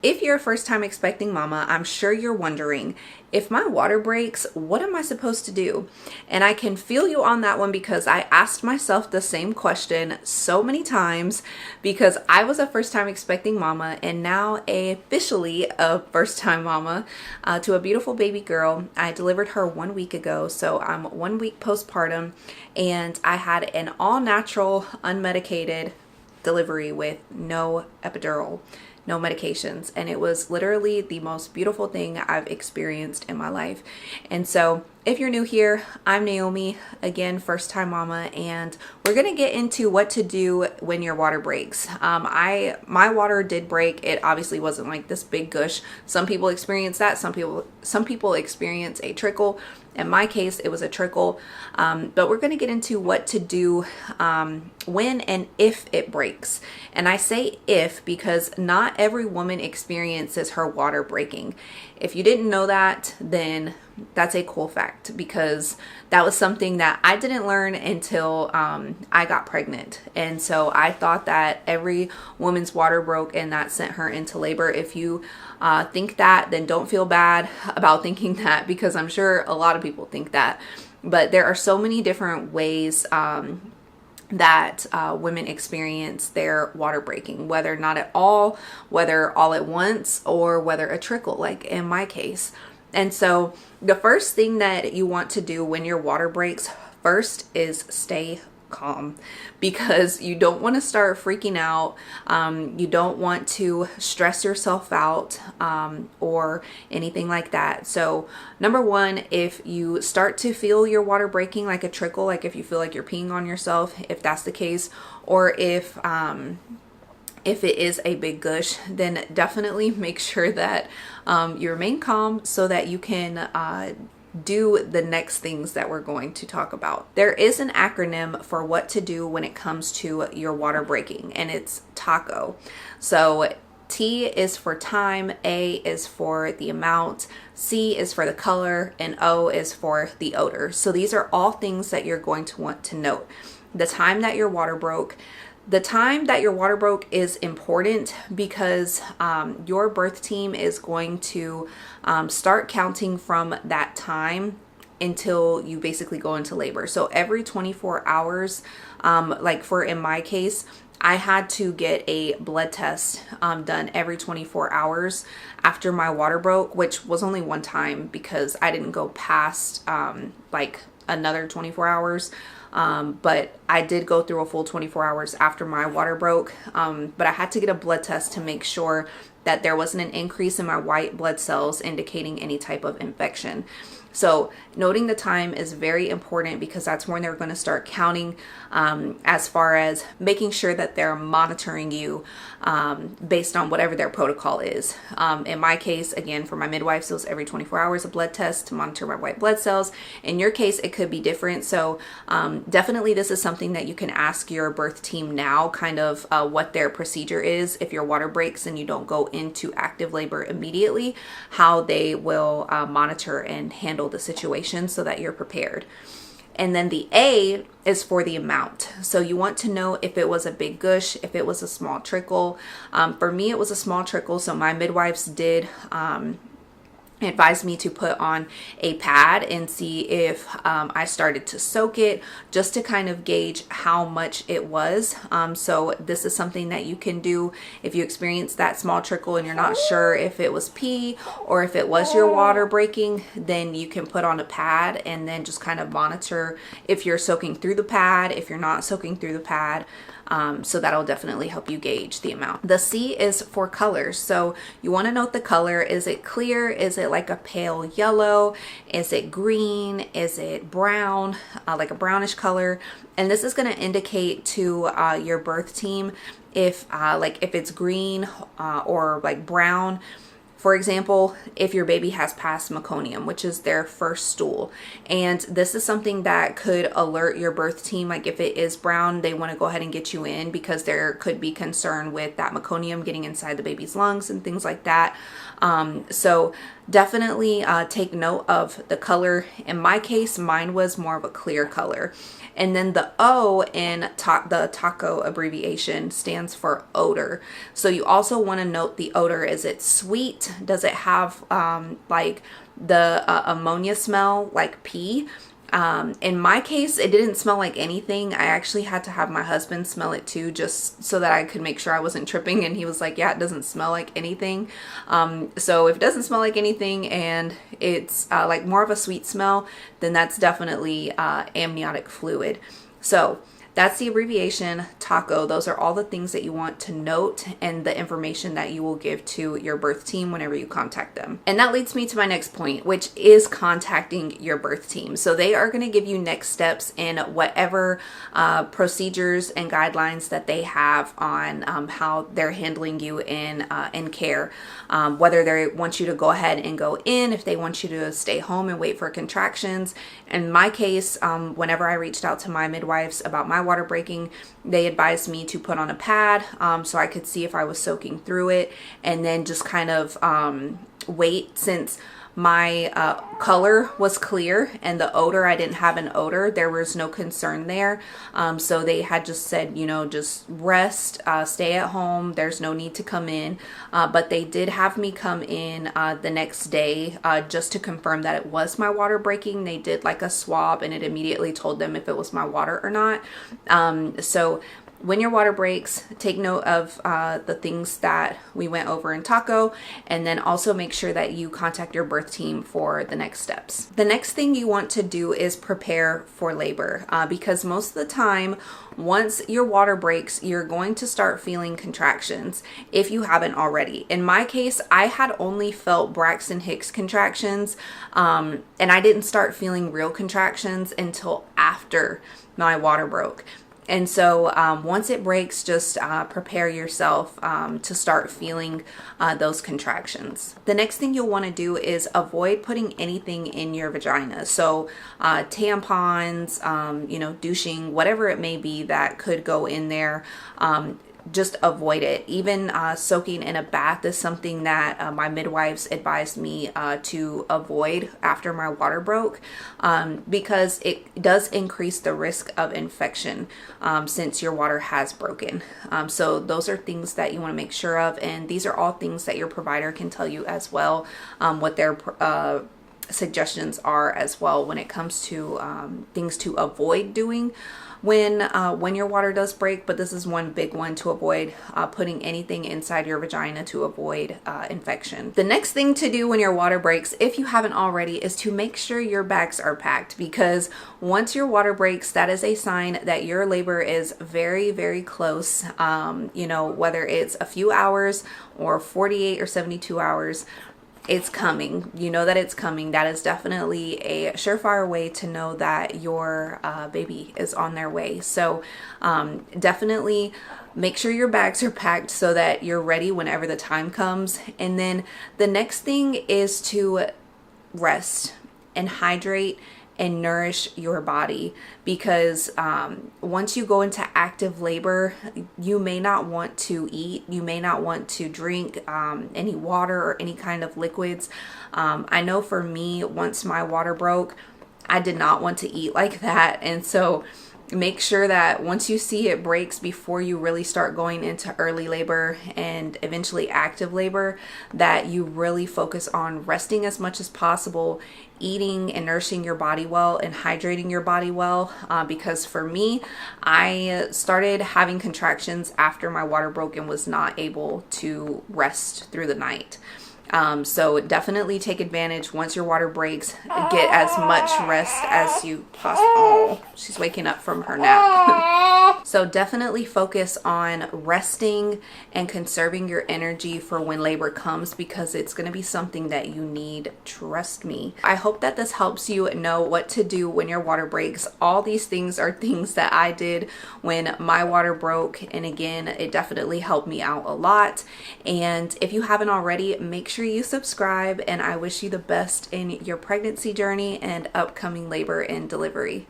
If you're a first time expecting mama, I'm sure you're wondering, if my water breaks, what am I supposed to do? And I can feel you on that one because I asked myself the same question so many times because I was a first time expecting mama and now officially a first time mama to a beautiful baby girl. I delivered her 1 week ago, so I'm 1 week postpartum, and I had an all natural, unmedicated delivery with no epidural, no medications, and it was literally the most beautiful thing I've experienced in my life. And so if you're new here, I'm Naomi, again, first time mama, and we're gonna get into what to do when your water breaks. My water did break. It obviously wasn't like this big gush. Some people experience that. Some people experience a trickle. In my case, it was a trickle. But we're gonna get into what to do when and if it breaks. And I say if because not every woman experiences her water breaking. If you didn't know that, then that's a cool fact, because that was something that I didn't learn until I got pregnant. And so I thought that every woman's water broke and that sent her into labor. If you think that, then don't feel bad about thinking that, because I'm sure a lot of people think that. But there are so many different ways that women experience their water breaking, whether not at all, whether all at once, or whether a trickle, like in my case. And so the first thing that you want to do when your water breaks first is stay calm, because you don't want to start freaking out. You don't want to stress yourself out or anything like that. So number one, if you start to feel your water breaking like a trickle, like if you feel like you're peeing on yourself, if that's the case, or if it is a big gush, then definitely make sure that you remain calm so that you can do the next things that we're going to talk about. There is an acronym for what to do when it comes to your water breaking, and it's TACO. So T is for time, A is for the amount, C is for the color, and O is for the odor. So these are all things that you're going to want to note. The time that your water broke. The time that your water broke is important because your birth team is going to start counting from that time until you basically go into labor. So every 24 hours, like in my case, I had to get a blood test done every 24 hours after my water broke, which was only one time because I didn't go past another 24 hours. But I did go through a full 24 hours after my water broke. But I had to get a blood test to make sure that there wasn't an increase in my white blood cells indicating any type of infection. So noting the time is very important because that's when they're going to start counting as far as making sure that they're monitoring you based on whatever their protocol is. In my case, again, for my midwives, it was every 24 hours a blood test to monitor my white blood cells. In your case, it could be different. So definitely this is something that you can ask your birth team now, kind of what their procedure is if your water breaks and you don't go into active labor immediately, how they will monitor and handle the situation so that you're prepared. And then the A is for the amount. So you want to know if it was a big gush, if it was a small trickle. For me, it was a small trickle. So my midwives did advised me to put on a pad and see if I started to soak it, just to kind of gauge how much it was. So this is something that you can do if you experience that small trickle and you're not sure if it was pee or if it was your water breaking, then you can put on a pad and then just kind of monitor if you're soaking through the pad, if you're not soaking through the pad. So that'll definitely help you gauge the amount. The C is for colors. So you want to note the color. Is it clear? Is it like a pale yellow? Is it green? Is it brown? Like a brownish color? And this is going to indicate to your birth team if it's green or like brown. For example, if your baby has passed meconium, which is their first stool, and this is something that could alert your birth team, like if it is brown, they want to go ahead and get you in because there could be concern with that meconium getting inside the baby's lungs and things like that. So definitely take note of the color. In my case, mine was more of a clear color. And then the O in the TACO abbreviation stands for odor. So you also want to note the odor. Is it sweet? Does it have like the ammonia smell like pee? In my case, it didn't smell like anything. I actually had to have my husband smell it too, just so that I could make sure I wasn't tripping. And he was like, yeah, it doesn't smell like anything. So if it doesn't smell like anything and it's like more of a sweet smell, then that's definitely amniotic fluid. So that's the abbreviation TACO. Those are all the things that you want to note and the information that you will give to your birth team whenever you contact them. And that leads me to my next point, which is contacting your birth team. So they are going to give you next steps in whatever procedures and guidelines that they have on how they're handling you in care. Whether they want you to go ahead and go in, if they want you to stay home and wait for contractions. In my case, whenever I reached out to my midwives about my water breaking, they advised me to put on a pad so I could see if I was soaking through it, and then just kind of wait. Since my color was clear and the odor, I didn't have an odor, there was no concern there. So they had just said, you know, just rest, stay at home, there's no need to come in. But they did have me come in the next day just to confirm that it was my water breaking. They did like a swab and it immediately told them if it was my water or not. So when your water breaks, take note of the things that we went over in TACO, and then also make sure that you contact your birth team for the next steps. The next thing you want to do is prepare for labor because most of the time, once your water breaks, you're going to start feeling contractions if you haven't already. In my case, I had only felt Braxton Hicks contractions, and I didn't start feeling real contractions until after my water broke. And so once it breaks, just prepare yourself to start feeling those contractions. The next thing you'll want to do is avoid putting anything in your vagina. So tampons, you know, douching, whatever it may be that could go in there. Just avoid it. Even soaking in a bath is something that my midwives advised me to avoid after my water broke because it does increase the risk of infection since your water has broken. So those are things that you want to make sure of, and these are all things that your provider can tell you as well, what their suggestions are as well when it comes to things to avoid doing when your water does break. But this is one big one to avoid, putting anything inside your vagina to avoid infection. The next thing to do when your water breaks, if you haven't already, is to make sure your bags are packed, because once your water breaks, that is a sign that your labor is very, very close. You know, whether it's a few hours or 48 or 72 hours, it's coming. You know that it's coming. That is definitely a surefire way to know that your baby is on their way. So definitely make sure your bags are packed so that you're ready whenever the time comes. And then the next thing is to rest and hydrate and nourish your body, because once you go into active labor, you may not want to eat, you may not want to drink any water or any kind of liquids. I know for me, once my water broke, I did not want to eat like that. And so make sure that once you see it breaks, before you really start going into early labor and eventually active labor, that you really focus on resting as much as possible, eating and nourishing your body well, and hydrating your body well. Because for me, I started having contractions after my water broke and was not able to rest through the night. So definitely take advantage once your water breaks. Get as much rest as you possibly. Oh, she's waking up from her nap. So definitely focus on resting and conserving your energy for when labor comes, because it's going to be something that you need. Trust me. I hope that this helps you know what to do when your water breaks. All these things are things that I did when my water broke, and again, it definitely helped me out a lot. And if you haven't already, make sure sure you subscribe, and I wish you the best in your pregnancy journey and upcoming labor and delivery.